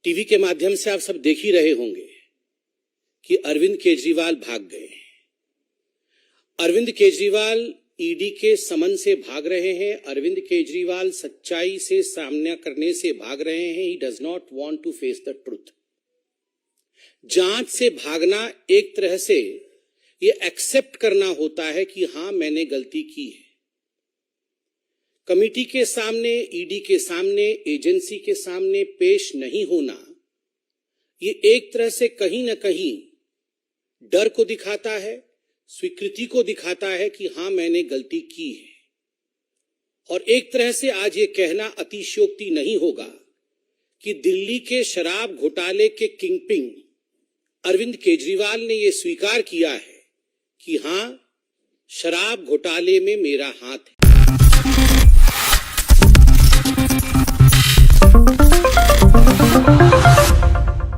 TV के माध्यम से आप सब देख ही रहे होंगे कि अरविंद केजरीवाल भाग गए। अरविंद केजरीवाल ईडी के समन से भाग रहे हैं। अरविंद केजरीवाल सच्चाई से सामना करने से भाग रहे हैं। He does not want to face the truth. जांच से भागना एक तरह से ये एक्सेप्ट करना होता है कि हां, मैंने गलती की है। कमिटी के सामने, ईडी के सामने, एजेंसी के सामने पेश नहीं होना, ये एक तरह से कहीं ना कहीं डर को दिखाता है, स्वीकृति को दिखाता है कि हां, मैंने गलती की है। और एक तरह से आज ये कहना अतिशयोक्ति नहीं होगा कि दिल्ली के शराब घोटाले के किंगपिन अरविंद केजरीवाल ने यह स्वीकार किया है कि हां, शराब घोटाले में मेरा हाथ है।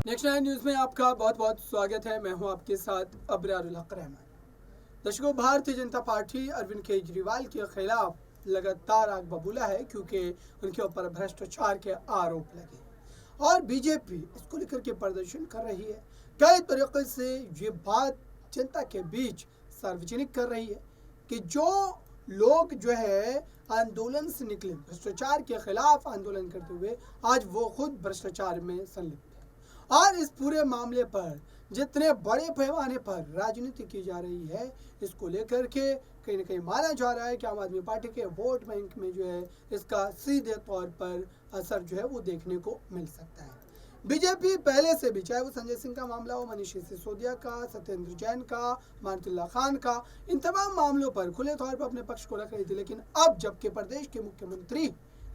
नेक्स्ट 9 न्यूज में आपका बहुत बहुत स्वागत है। मैं हूं आपके साथ अब्रारुल हक रहमान। दर्शकों, भारतीय जनता पार्टी अरविंद केजरीवाल के खिलाफ लगातार आग बबूला है क्योंकि उनके ऊपर भ्रष्टाचार के आरोप लगे और बीजेपी इसको लेकर के प्रदर्शन कर रही है। कई तरीके से ये बात जनता के बीच सार्वजनिक कर रही है कि जो लोग जो है आंदोलन से निकले, भ्रष्टाचार के खिलाफ आंदोलन करते हुए, आज वो खुद भ्रष्टाचार में संलिप्त है। और इस पूरे मामले पर जितने बड़े पैमाने पर राजनीति की जा रही है, इसको लेकर के कहीं ना कहीं माना जा रहा है कि आम आदमी पार्टी के वोट बैंक में जो है इसका सीधे तौर पर असर जो है वो देखने को मिल सकता है। बीजेपी पहले से भी, चाहे वो संजय सिंह का मामला हो, मनीष सिसोदिया का, सत्येंद्र जैन का, मानतुल्लाह खान का, इन तमाम मामलों पर खुले तौर पर अपने पक्ष को रख रही थी। लेकिन अब जबकि प्रदेश के मुख्यमंत्री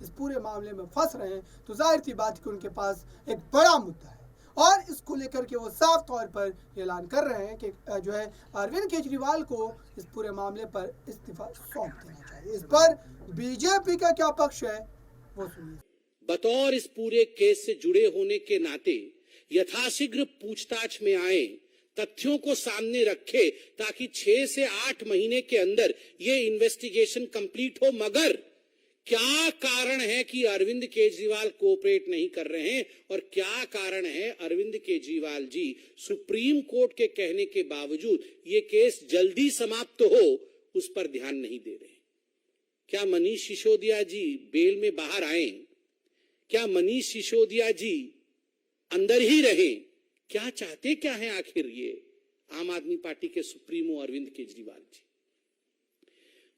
इस पूरे मामले में फंस रहे हैं, तो जाहिर सी बात कि उनके पास एक बड़ा मुद्दा है और इसको लेकर के वो साफ तौर पर ऐलान कर रहे हैं कि जो है अरविंद केजरीवाल को इस पूरे मामले पर इस्तीफा सौंप देना चाहिए। इस पर बीजेपी का क्या पक्ष है वो सुनिए। बतौर इस पूरे केस से जुड़े होने के नाते यथाशीघ्र पूछताछ में आए, तथ्यों को सामने रखे ताकि 6 से 8 महीने के अंदर ये इन्वेस्टिगेशन कंप्लीट हो। मगर क्या कारण है कि अरविंद केजरीवाल कोऑपरेट नहीं कर रहे हैं और क्या कारण है अरविंद केजरीवाल जी सुप्रीम कोर्ट के कहने के बावजूद ये केस जल्दी समाप्त हो उस पर ध्यान नहीं दे रहे? क्या मनीष सिसोदिया जी बेल में बाहर आए? क्या मनीष सिसोदिया जी अंदर ही रहे? क्या चाहते क्या है आखिर ये आम आदमी पार्टी के सुप्रीमो अरविंद केजरीवाल जी?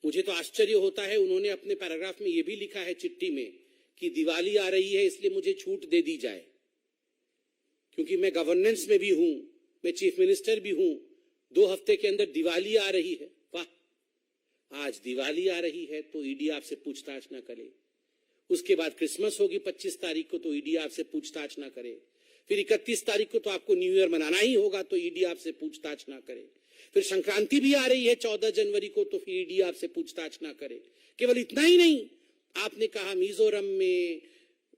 मुझे तो आश्चर्य होता है, उन्होंने अपने पैराग्राफ में यह भी लिखा है चिट्ठी में कि दिवाली आ रही है इसलिए मुझे छूट दे दी जाए क्योंकि मैं गवर्नेंस में भी हूं, मैं चीफ मिनिस्टर भी हूं, 2 हफ्ते के अंदर दिवाली आ रही है। वाह, आज दिवाली आ रही है तो ईडी आपसे पूछताछ ना करे। उसके बाद क्रिसमस होगी 25 तारीख को तो ईडी आपसे पूछताछ ना करे। फिर 31 तारीख को तो आपको न्यू ईयर मनाना ही होगा तो ईडी आपसे पूछताछ ना करे। फिर संक्रांति भी आ रही है 14 जनवरी को तो फिर ईडी आपसे पूछताछ ना करे। केवल इतना ही नहीं, आपने कहा मिजोरम में,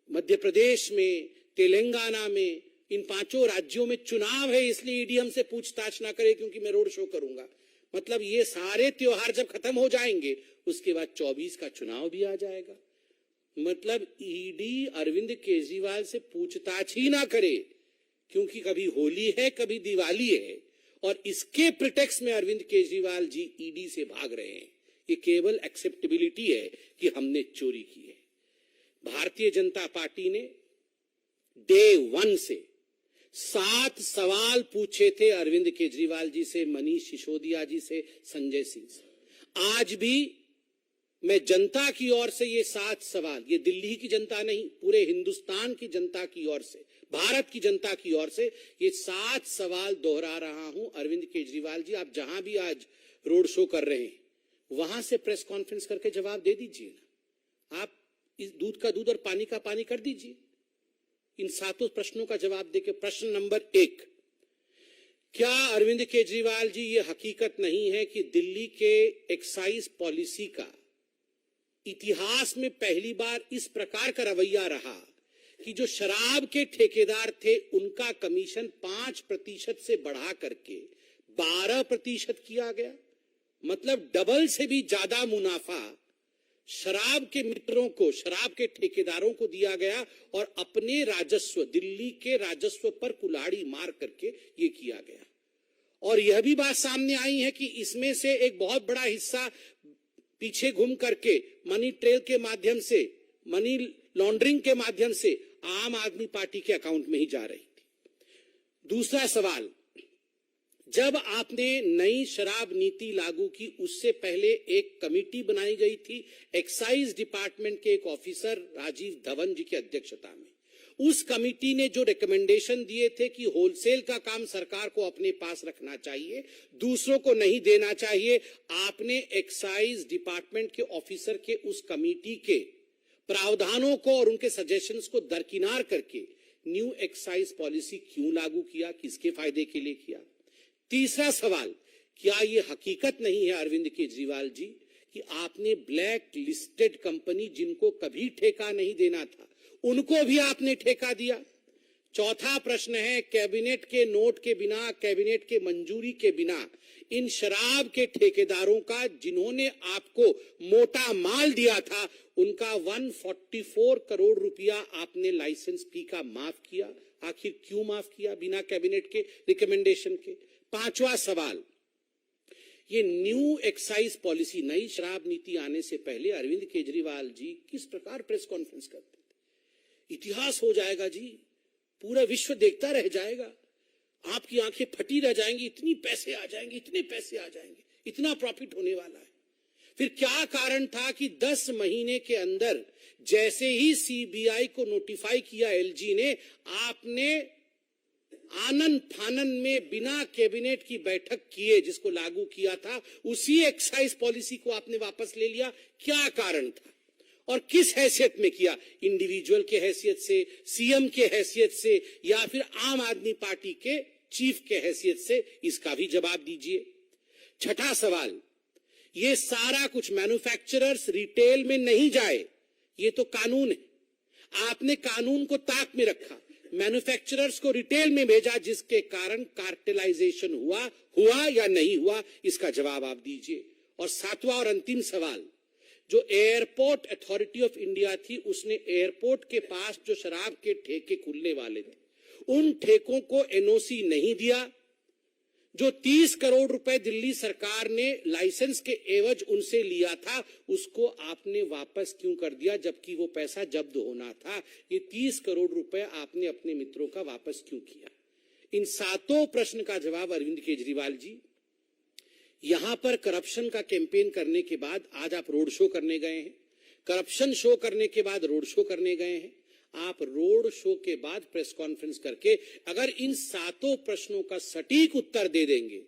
मध्य प्रदेश में, तेलंगाना में, इन 5 राज्यों में चुनाव है इसलिए ईडी हमसे पूछताछ ना करे क्योंकि मैं रोड शो करूंगा। मतलब ये सारे त्योहार जब खत्म हो जाएंगे उसके बाद 24 का चुनाव भी आ जाएगा। मतलब ईडी अरविंद केजरीवाल से पूछताछ ही ना करे क्योंकि कभी होली है कभी दिवाली है और इसके प्रिटेक्स्ट में अरविंद केजरीवाल जी ईडी से भाग रहे हैं। ये केवल एक्सेप्टेबिलिटी है कि हमने चोरी की है। भारतीय जनता पार्टी ने डे 1 से 7 सवाल पूछे थे अरविंद केजरीवाल जी से, मनीष सिसोदिया जी से, संजय सिंह से। आज भी मैं जनता की ओर से ये 7 सवाल, ये दिल्ली की जनता नहीं, पूरे हिंदुस्तान की जनता की ओर से, भारत की जनता की ओर से ये 7 सवाल दोहरा रहा हूं। अरविंद केजरीवाल जी, आप जहां भी आज रोड शो कर रहे हैं वहां से प्रेस कॉन्फ्रेंस करके जवाब दे दीजिए ना। आप इस दूध का दूध और पानी का पानी कर दीजिए। इन 7 प्रश्नों का जवाब देके प्रश्न नंबर 1, क्या अरविंद केजरीवाल जी ये हकीकत नहीं है कि दिल्ली के एक्साइज पॉलिसी का इतिहास में पहली बार इस प्रकार का रवैया रहा कि जो शराब के ठेकेदार थे उनका कमीशन 5% से बढ़ा करके 12% किया गया? मतलब डबल से भी ज्यादा मुनाफा शराब के मित्रों को, शराब के ठेकेदारों को दिया गया और अपने राजस्व, दिल्ली के राजस्व पर कुल्हाड़ी मार करके ये किया गया। और यह भी बात सामने आई है कि इसमें से एक बहुत बड़ा हिस्सा पीछे घूम करके मनी ट्रेल के माध्यम से, मनी लॉन्ड्रिंग के माध्यम से आम आदमी पार्टी के अकाउंट में ही जा रही थी। दूसरा सवाल, जब आपने नई शराब नीति लागू की उससे पहले एक कमेटी बनाई गई थी एक्साइज डिपार्टमेंट के एक ऑफिसर राजीव धवन जी की अध्यक्षता में। उस कमेटी ने जो रिकमेंडेशन दिए थे कि होलसेल का काम सरकार को अपने पास रखना चाहिए, दूसरों को नहीं देना चाहिए, आपने एक्साइज डिपार्टमेंट के ऑफिसर के उस कमेटी के प्रावधानों को और उनके सजेशंस को दरकिनार करके न्यू एक्साइज पॉलिसी क्यों लागू किया, किसके फायदे के लिए किया? तीसरा सवाल, क्या यह हकीकत नहीं है अरविंद केजरीवाल जी कि आपने ब्लैक लिस्टेड कंपनी जिनको कभी ठेका नहीं देना था उनको भी आपने ठेका दिया? चौथा प्रश्न है, कैबिनेट के नोट के बिना, कैबिनेट के मंजूरी के बिना इन शराब के ठेकेदारों का, जिन्होंने आपको मोटा माल दिया था, उनका 144 करोड़ रुपया आपने लाइसेंस फी का माफ किया। आखिर क्यों माफ किया बिना कैबिनेट के रिकमेंडेशन के? पांचवा सवाल, ये न्यू एक्साइज पॉलिसी, नई शराब नीति आने से पहले अरविंद केजरीवाल जी किस प्रकार प्रेस कॉन्फ्रेंस करते थे? इतिहास हो जाएगा जी, पूरा विश्व देखता रह जाएगा, आपकी आंखें फटी रह जाएंगी, इतनी पैसे आ जाएंगे, इतने पैसे आ जाएंगे, इतना प्रॉफिट होने वाला है। फिर क्या कारण था कि 10 महीने के अंदर जैसे ही सीबीआई को नोटिफाई किया एलजी ने, आपने आनन फानन में बिना कैबिनेट की बैठक किए जिसको लागू किया था, उसी एक्साइज पॉलिसी को आपने वापस ले लिया? क्या कारण था और किस हैसियत में किया? इंडिविजुअल के हैसियत से, सीएम के हैसियत से, या फिर आम आदमी पार्टी के चीफ के हैसियत से? इसका भी जवाब दीजिए। छठा सवाल, ये सारा कुछ मैन्युफैक्चरर्स रिटेल में नहीं जाए, ये तो कानून है, आपने कानून को ताक में रखा, मैन्युफैक्चरर्स को रिटेल में भेजा, जिसके कारण कार्टेलाइजेशन हुआ या नहीं हुआ? इसका जवाब आप दीजिए। और सातवां और अंतिम सवाल, जो एयरपोर्ट अथॉरिटी ऑफ इंडिया थी, उसने एयरपोर्ट के पास जो शराब के ठेके खुलने वाले थे, उन ठेकों को एनओसी नहीं दिया। जो 30 करोड़ रुपए दिल्ली सरकार ने लाइसेंस के एवज उनसे लिया था, उसको आपने वापस क्यों कर दिया, जबकि वो पैसा जब्त होना था? ये 30 करोड़ रुपए आपने अपने मित्रों का वापस क्यों किया? इन सातों प्रश्न का जवाब अरविंद केजरीवाल जी, यहां पर करप्शन का कैंपेन करने के बाद आज आप रोड शो करने गए हैं, करप्शन शो करने के बाद रोड शो करने गए हैं। आप रोड शो के बाद प्रेस कॉन्फ्रेंस करके अगर इन सातों प्रश्नों का सटीक उत्तर दे देंगे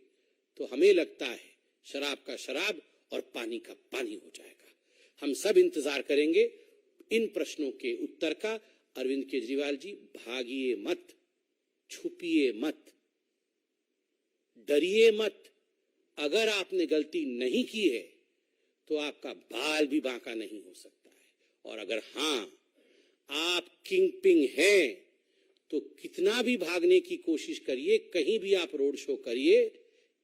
तो हमें लगता है शराब का शराब और पानी का पानी हो जाएगा। हम सब इंतजार करेंगे इन प्रश्नों के उत्तर का। अरविंद केजरीवाल जी, भागिए मत, छुपिए मत, डरिए मत। अगर आपने गलती नहीं की है तो आपका बाल भी बांका नहीं हो सकता है, और अगर हां आप किंग पिंग हैं तो कितना भी भागने की कोशिश करिए, कहीं भी आप रोड शो करिए,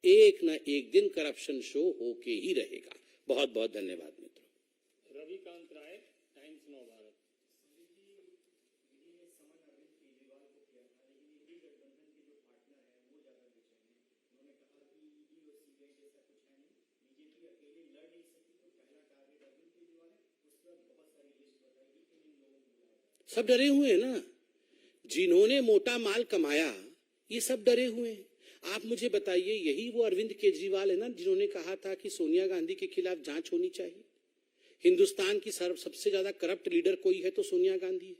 एक न एक दिन करप्शन शो होके ही रहेगा। बहुत बहुत धन्यवाद मित्रों। रविकांत राय, टाइम्स नौ भारत। सब डरे हुए हैं ना, जिन्होंने मोटा माल कमाया, ये सब डरे हुए हैं। आप मुझे बताइए, यही वो अरविंद केजरीवाल है ना जिन्होंने कहा था कि सोनिया गांधी के खिलाफ जांच होनी चाहिए। हिंदुस्तान की सबसे ज्यादा करप्ट लीडर कोई है तो सोनिया गांधी है।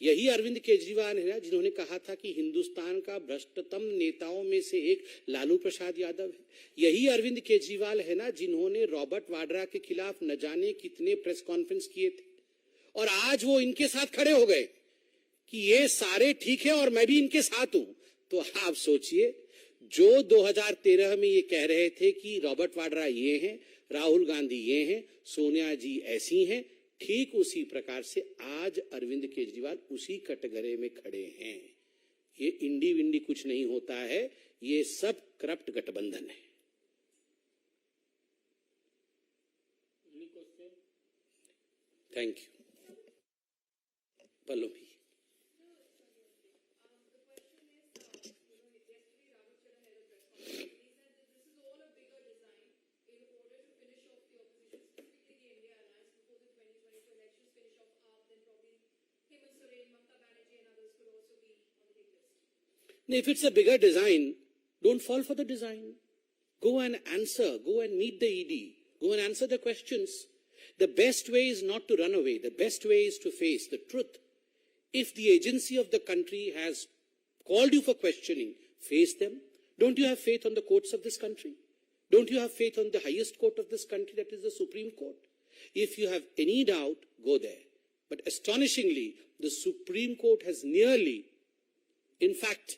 यही अरविंद केजरीवाल है ना जिन्होंने कहा था कि हिंदुस्तान का भ्रष्टतम नेताओं में से एक लालू प्रसाद यादव है। यही अरविंद केजरीवाल है ना जिन्होंने रॉबर्ट वाड्रा के खिलाफ न जाने कितने प्रेस कॉन्फ्रेंस किए थे, और आज वो इनके साथ खड़े हो गए कि ये सारे ठीक है और मैं भी इनके साथ हूं। तो आप सोचिए, जो 2013 में ये कह रहे थे कि रॉबर्ट वाड्रा ये हैं, राहुल गांधी ये हैं, सोनिया जी ऐसी हैं, ठीक उसी प्रकार से आज अरविंद केजरीवाल उसी कटघरे में खड़े हैं। ये इंडी विंडी कुछ नहीं होता है, ये सब करप्ट गठबंधन है। Thank you. Pallavi. If it's a bigger design, don't fall for the design. Go and answer, go and meet the ED, go and answer the questions. The best way is not to run away. The best way is to face the truth. If the agency of the country has called you for questioning, face them. Don't you have faith on the courts of this country? Don't you have faith on the highest court of this country, that is the Supreme Court? If you have any doubt, go there. But astonishingly, the Supreme Court has nearly, in fact,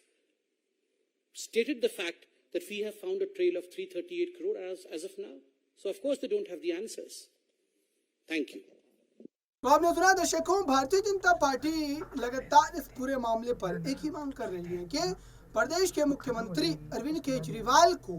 stated the fact that we have found a trail of 338 crore as of now. So of course they don't have the answers. Thank you. तो आपने सुना दर्शकों, Bharatiya Janata party लगातार इस पूरे मामले पर एक ही मांग कर रही है कि प्रदेश के मुख्यमंत्री अरविंद केजरीवाल को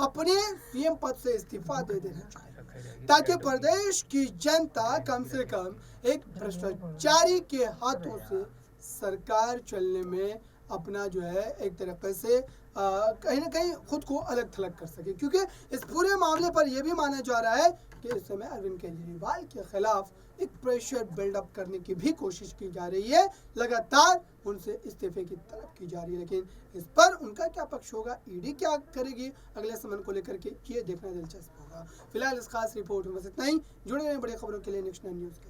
अपने सीएम पद से इस्तीफा दे देना चाहिए, ताकि प्रदेश की जनता कम से कम एक भ्रष्टाचारी के हाथों से सरकार चलने में अपना जो है एक तरीके से कहीं ना कहीं खुद को अलग थलग कर सके, क्योंकि इस पूरे मामले पर यह भी माना जा रहा है कि इस समय अरविंद केजरीवाल के खिलाफ एक प्रेशर बिल्डअप करने की भी कोशिश की जा रही है, लगातार उनसे इस्तीफे की तलब की जा रही है। लेकिन इस पर उनका क्या पक्ष होगा, ईडी क्या करेगी, अगले समय को लेकर के ये देखना दिलचस्प होगा। फिलहाल इस खास रिपोर्ट में बस इतना ही। जुड़े रहें बड़ी खबरों के लिए नेक्स्ट 9 न्यूज़ के साथ।